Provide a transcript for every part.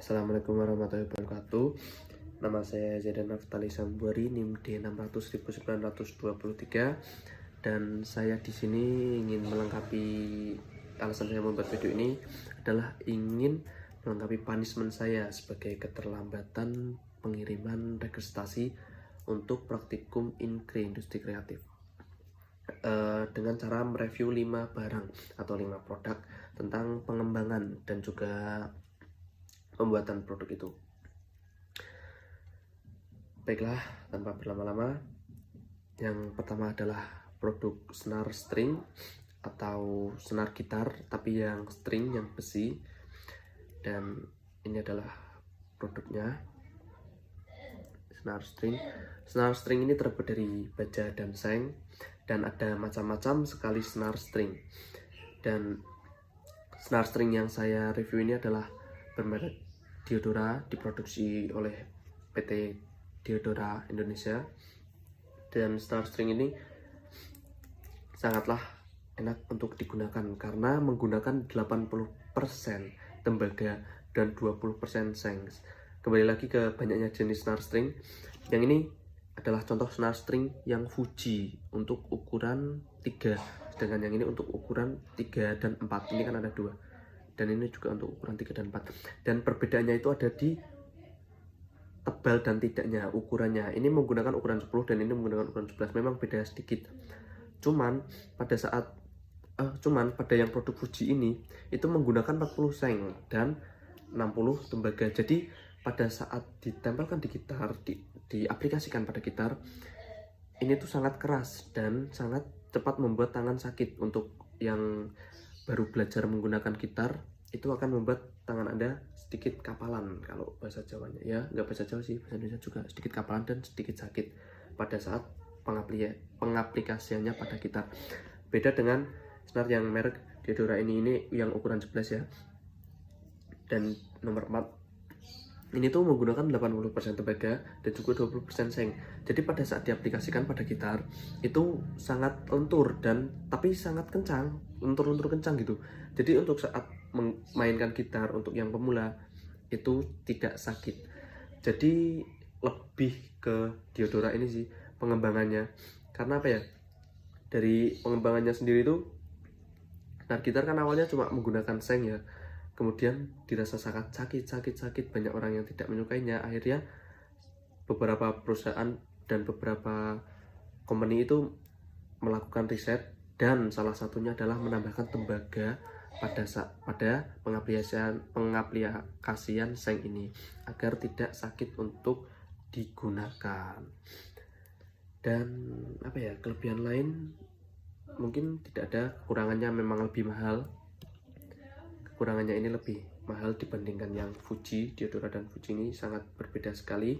Assalamualaikum warahmatullahi wabarakatuh. Nama saya Zaidan Naftali Sambuari, NIM D600.923, dan saya di sini ingin melengkapi, alasan saya membuat video ini adalah ingin melengkapi punishment saya sebagai keterlambatan pengiriman registrasi untuk praktikum INKRE industri kreatif, dengan cara mereview 5 barang atau 5 produk tentang pengembangan dan juga pembuatan produk itu. Baiklah, tanpa berlama-lama, yang pertama adalah produk senar string atau senar gitar tapi yang string, yang besi. Dan ini adalah produknya, senar string. Senar string ini terbuat dari baja dan seng, dan ada macam-macam sekali senar string. Dan senar string yang saya review ini adalah bermerek Diodora, diproduksi oleh PT Diodora Indonesia. Dan senar string ini sangatlah enak untuk digunakan karena menggunakan 80% tembaga dan 20% seng. Kembali lagi ke banyaknya jenis senar string. Yang ini adalah contoh senar string yang Fuji untuk ukuran 3, sedangkan yang ini untuk ukuran 3 dan 4. Ini kan ada 2. Dan ini juga untuk ukuran 3 dan 4. Dan perbedaannya itu ada di tebal dan tidaknya ukurannya. Ini menggunakan ukuran 10 dan ini menggunakan ukuran 11. Memang beda sedikit. Cuman pada yang produk Fuji ini itu menggunakan 40 seng dan 60 tembaga. Jadi pada saat ditempelkan di gitar, diaplikasikan pada gitar, ini tuh sangat keras dan sangat cepat membuat tangan sakit. Untuk yang baru belajar menggunakan gitar, itu akan membuat tangan Anda sedikit kapalan kalau bahasa Jawanya. Ya, nggak bahasa Jawa sih, bahasa Indonesia juga, sedikit kapalan dan sedikit sakit pada saat pengaplikasiannya pada gitar. Beda dengan senar yang merek Diodora ini yang ukuran 11 ya. Dan nomor 4 ini tuh menggunakan 80% tembaga dan juga 20% seng. Jadi pada saat diaplikasikan pada gitar itu sangat lentur dan tapi sangat kencang, lentur-lentur kencang gitu. Jadi untuk saat memainkan gitar untuk yang pemula itu tidak sakit. Jadi lebih ke Diodora ini sih pengembangannya. Karena apa ya? Dari pengembangannya sendiri itu, gitar kan awalnya cuma menggunakan seng ya. Kemudian dirasa sangat sakit, banyak orang yang tidak menyukainya. Akhirnya beberapa perusahaan dan beberapa company itu melakukan riset, dan salah satunya adalah menambahkan tembaga pada pengaplikasian seng ini agar tidak sakit untuk digunakan. Dan apa ya, kelebihan lain mungkin tidak ada, kekurangannya memang lebih mahal. Kekurangannya ini lebih mahal dibandingkan yang Fuji. Diodora dan Fuji ini sangat berbeda sekali.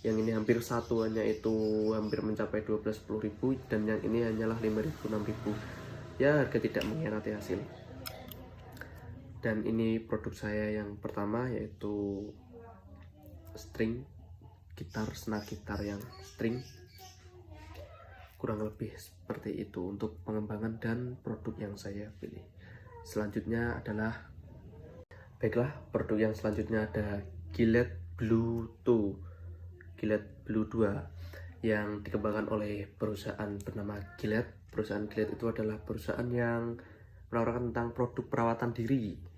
Yang ini hampir satuannya itu hampir mencapai 12-10 ribu, dan yang ini hanyalah 5 ribu 6 ribu. Ya, harga tidak mengkhianati hasil. Dan ini produk saya yang pertama, yaitu string gitar, senar gitar yang string. Kurang lebih seperti itu untuk pengembangan dan produk yang saya pilih. Selanjutnya adalah, baiklah, produk yang selanjutnya ada Gillette Blue 2 yang dikembangkan oleh perusahaan bernama Gillette. Perusahaan Gillette itu adalah perusahaan yang menawarkan tentang produk perawatan diri.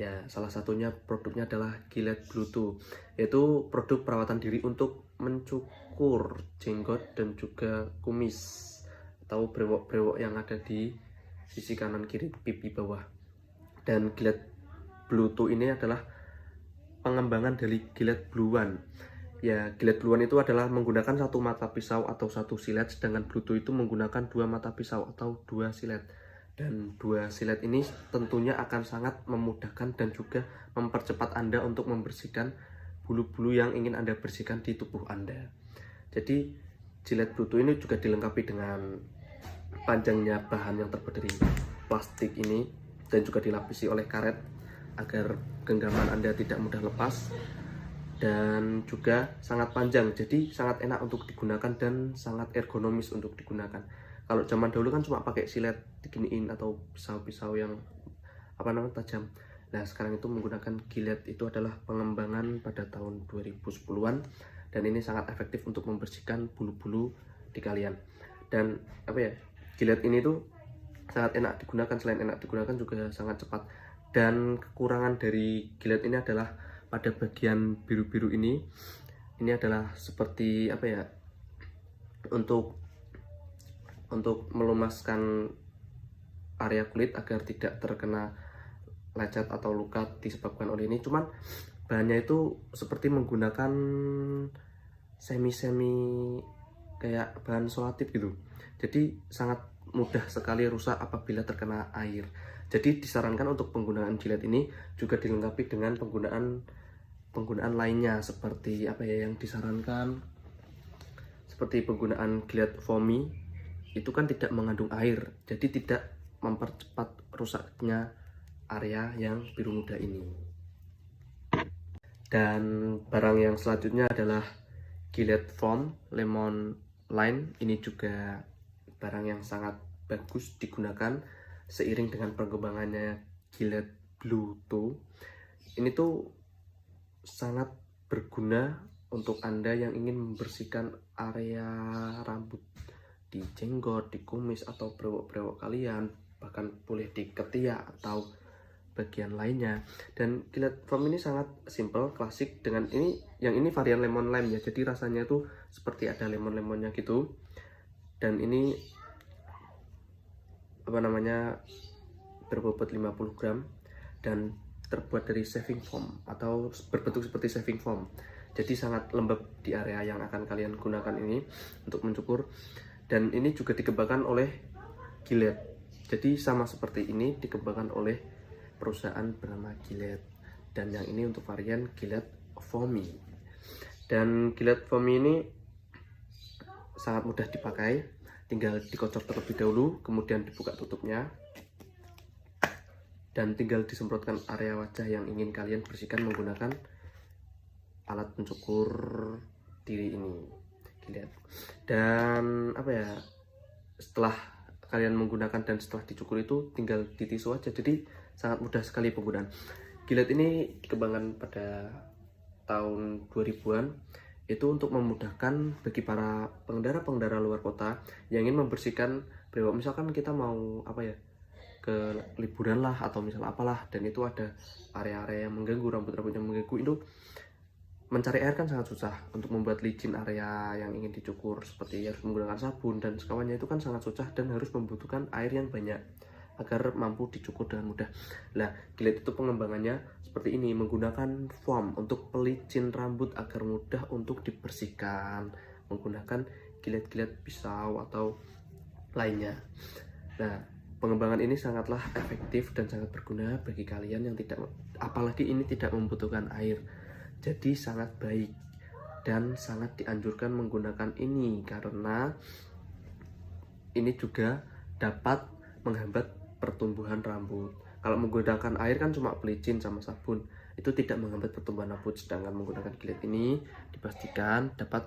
Ya, salah satunya produknya adalah Gillette Blue 2, yaitu produk perawatan diri untuk mencukur jenggot dan juga kumis atau brewok-brewok yang ada di sisi kanan kiri pipi bawah. Dan Gillette Blue 2 ini adalah pengembangan dari Gillette Blue 1. Ya, Gillette Blue 1 itu adalah menggunakan satu mata pisau atau satu silet, sedangkan Blue 2 itu menggunakan 2 mata pisau atau 2 silet. Dan 2 silet ini tentunya akan sangat memudahkan dan juga mempercepat Anda untuk membersihkan bulu-bulu yang ingin Anda bersihkan di tubuh Anda. Jadi Gillette Blue 2 ini juga dilengkapi dengan panjangnya bahan yang terbuat dari plastik ini dan juga dilapisi oleh karet agar genggaman Anda tidak mudah lepas, dan juga sangat panjang, jadi sangat enak untuk digunakan dan sangat ergonomis untuk digunakan. Kalau zaman dahulu kan cuma pakai silet diginiin atau pisau-pisau yang tajam. Nah, sekarang itu menggunakan Gillette itu adalah pengembangan pada tahun 2010-an, dan ini sangat efektif untuk membersihkan bulu-bulu di kalian. Dan apa ya, Gillette ini tuh sangat enak digunakan, selain enak digunakan juga sangat cepat. Dan kekurangan dari Gillette ini adalah pada bagian biru-biru ini adalah seperti apa ya, untuk melumaskan area kulit agar tidak terkena lecet atau luka disebabkan oleh ini. Cuman bahannya itu seperti menggunakan semi kayak bahan solatif gitu, jadi sangat mudah sekali rusak apabila terkena air. Jadi disarankan untuk penggunaan Gillette ini juga dilengkapi dengan penggunaan lainnya, seperti apa ya yang disarankan, seperti penggunaan Gillette foamy. Itu kan tidak mengandung air, jadi tidak mempercepat rusaknya area yang biru muda ini. Dan barang yang selanjutnya adalah Gillette Foam Lemon Lime. Ini juga barang yang sangat bagus digunakan seiring dengan perkembangannya Gillette Blue Toe. Ini tuh sangat berguna untuk Anda yang ingin membersihkan area rambut, di jenggot, di kumis, atau brewok-brewok kalian, bahkan boleh di ketiak atau bagian lainnya. Dan Gillette Foam ini sangat simple, klasik. Dengan ini, yang ini varian lemon lime ya, jadi rasanya tuh seperti ada lemon-lemonnya gitu. Dan ini apa namanya, berbobot 50 gram dan terbuat dari shaving foam atau berbentuk seperti shaving foam. Jadi sangat lembab di area yang akan kalian gunakan ini untuk mencukur. Dan ini juga dikembangkan oleh Gillette. Jadi sama seperti ini dikembangkan oleh perusahaan bernama Gillette. Dan yang ini untuk varian Gillette Foamy. Dan Gillette Foamy ini sangat mudah dipakai, tinggal dikocok terlebih dahulu, kemudian dibuka tutupnya, dan tinggal disemprotkan area wajah yang ingin kalian bersihkan menggunakan alat pencukur diri ini, Gillette. Dan apa ya, setelah kalian menggunakan dan setelah dicukur itu tinggal di tisu aja, jadi sangat mudah sekali penggunaan. Gillette ini dikembangkan pada tahun 2000-an, itu untuk memudahkan bagi para pengendara luar kota yang ingin membersihkan brewok. Misalkan kita mau apa ya, ke liburan lah atau misal apalah, dan itu ada area-area yang mengganggu, rambut-rambut yang mengganggu, itu mencari air kan sangat susah. Untuk membuat licin area yang ingin dicukur, seperti harus menggunakan sabun dan sekawannya, itu kan sangat susah dan harus membutuhkan air yang banyak agar mampu dicukur dengan mudah. Nah, Gillette itu pengembangannya seperti ini, menggunakan foam untuk pelicin rambut agar mudah untuk dibersihkan menggunakan Gillette pisau atau lainnya. Nah, pengembangan ini sangatlah efektif dan sangat berguna bagi kalian yang tidak, apalagi ini tidak membutuhkan air. Jadi sangat baik dan sangat dianjurkan menggunakan ini, karena ini juga dapat menghambat pertumbuhan rambut. Kalau menggunakan air kan cuma pelicin sama sabun, itu tidak menghambat pertumbuhan rambut. Sedangkan menggunakan Gillette ini dipastikan dapat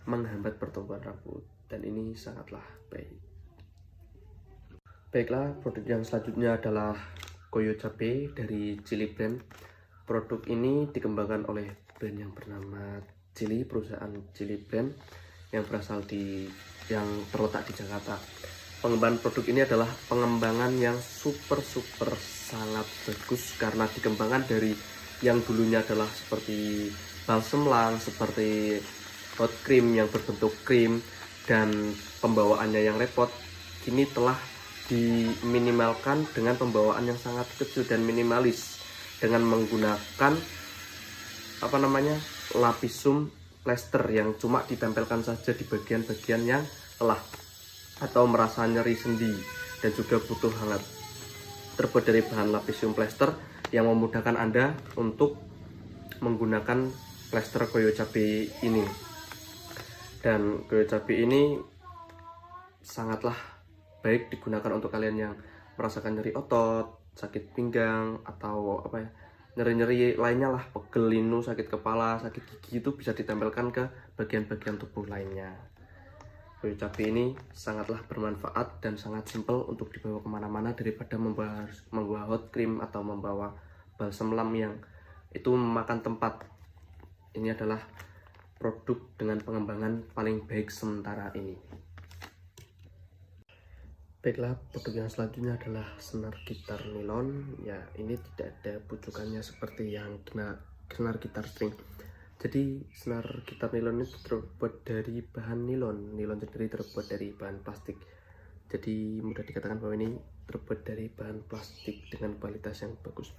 menghambat pertumbuhan rambut, dan ini sangatlah baik. Baiklah, produk yang selanjutnya adalah Koyo Cabe dari Chili Brand. Produk ini dikembangkan oleh brand yang bernama Chili, perusahaan Chili Brand yang yang terletak di Jakarta. Pengembangan produk ini adalah pengembangan yang super sangat bagus, karena dikembangkan dari yang dulunya adalah seperti balsem lang, seperti hot cream yang berbentuk krim, dan pembawaannya yang repot, kini telah diminimalkan dengan pembawaan yang sangat kecil dan minimalis, dengan menggunakan apa namanya, lapisum plester yang cuma ditempelkan saja di bagian-bagian yang lelah atau merasa nyeri sendi dan juga butuh hangat. Terbuat dari bahan lapisium plester yang memudahkan Anda untuk menggunakan plester Koyo Cabe ini. Dan Koyo Cabe ini sangatlah baik digunakan untuk kalian yang merasakan nyeri otot, sakit pinggang, atau apa ya, nyeri-nyeri lainnya lah, pegel linu, sakit kepala, sakit gigi, itu bisa ditempelkan ke bagian-bagian tubuh lainnya. Kayu cabai ini sangatlah bermanfaat dan sangat simpel untuk dibawa kemana-mana daripada membawa hot cream atau membawa balsam lam yang itu memakan tempat. Ini adalah produk dengan pengembangan paling baik sementara ini. Baiklah, produk yang selanjutnya adalah senar gitar nilon. Ya, ini tidak ada pucukannya seperti yang senar gitar string. Jadi senar gitar nilon itu terbuat dari bahan nilon. Nilon sendiri terbuat dari bahan plastik. Jadi mudah dikatakan bahwa ini terbuat dari bahan plastik dengan kualitas yang bagus.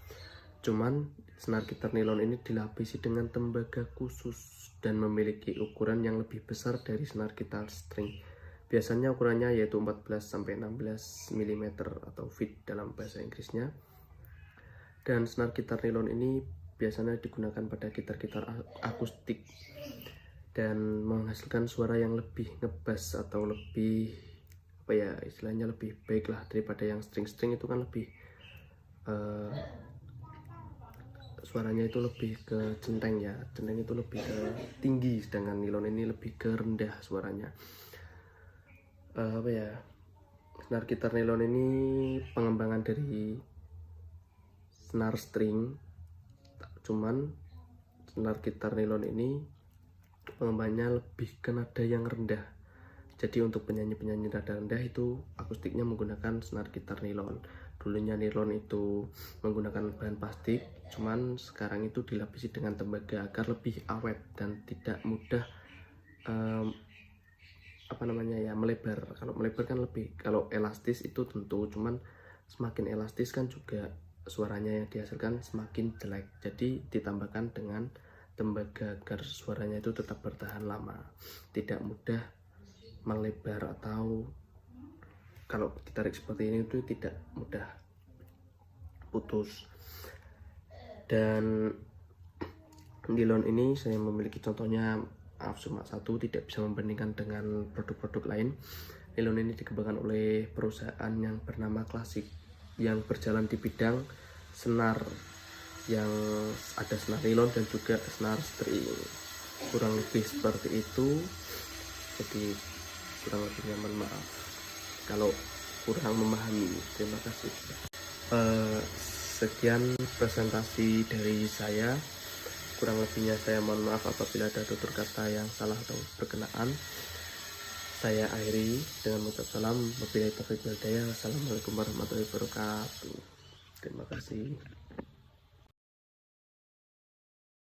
Cuman senar gitar nilon ini dilapisi dengan tembaga khusus dan memiliki ukuran yang lebih besar dari senar gitar string. Biasanya ukurannya yaitu 14-16 mm atau feet dalam bahasa Inggrisnya. Dan senar gitar nilon ini biasanya digunakan pada gitar-gitar akustik dan menghasilkan suara yang lebih ngebass atau lebih istilahnya lebih baik lah daripada yang string-string. Itu kan lebih suaranya itu lebih ke centeng ya, centeng itu lebih ke tinggi, sedangkan nilon ini lebih ke rendah suaranya. Senar gitar nilon ini pengembangan dari senar string, cuman senar gitar nilon ini pengembangannya lebih ke nada yang rendah. Jadi untuk penyanyi-penyanyi nada rendah itu akustiknya menggunakan senar gitar nilon. Dulunya nilon itu menggunakan bahan plastik, cuman sekarang itu dilapisi dengan tembaga agar lebih awet dan tidak mudah melebar. Kalau melebar kan lebih, kalau elastis itu tentu, cuman semakin elastis kan juga suaranya yang dihasilkan semakin jelek. Jadi ditambahkan dengan tembaga agar suaranya itu tetap bertahan lama, tidak mudah melebar, atau kalau ditarik seperti ini itu tidak mudah putus. Dan nilon ini saya memiliki contohnya, cuma satu, tidak bisa membandingkan dengan produk-produk lain. Nilon ini dikembangkan oleh perusahaan yang bernama Klasik, yang berjalan di bidang senar, yang ada senar nilon dan juga senar string. Kurang lebih seperti itu. Jadi kurang lebihnya mohon maaf kalau kurang memahami. Terima kasih. Sekian presentasi dari saya. Kurang lebihnya saya mohon maaf apabila ada tutur kata yang salah atau berkenaan. Saya akhiri dengan mengucap salam. Wabillahi taufiq wal hidayah. Wassalamualaikum warahmatullahi wabarakatuh. Terima kasih.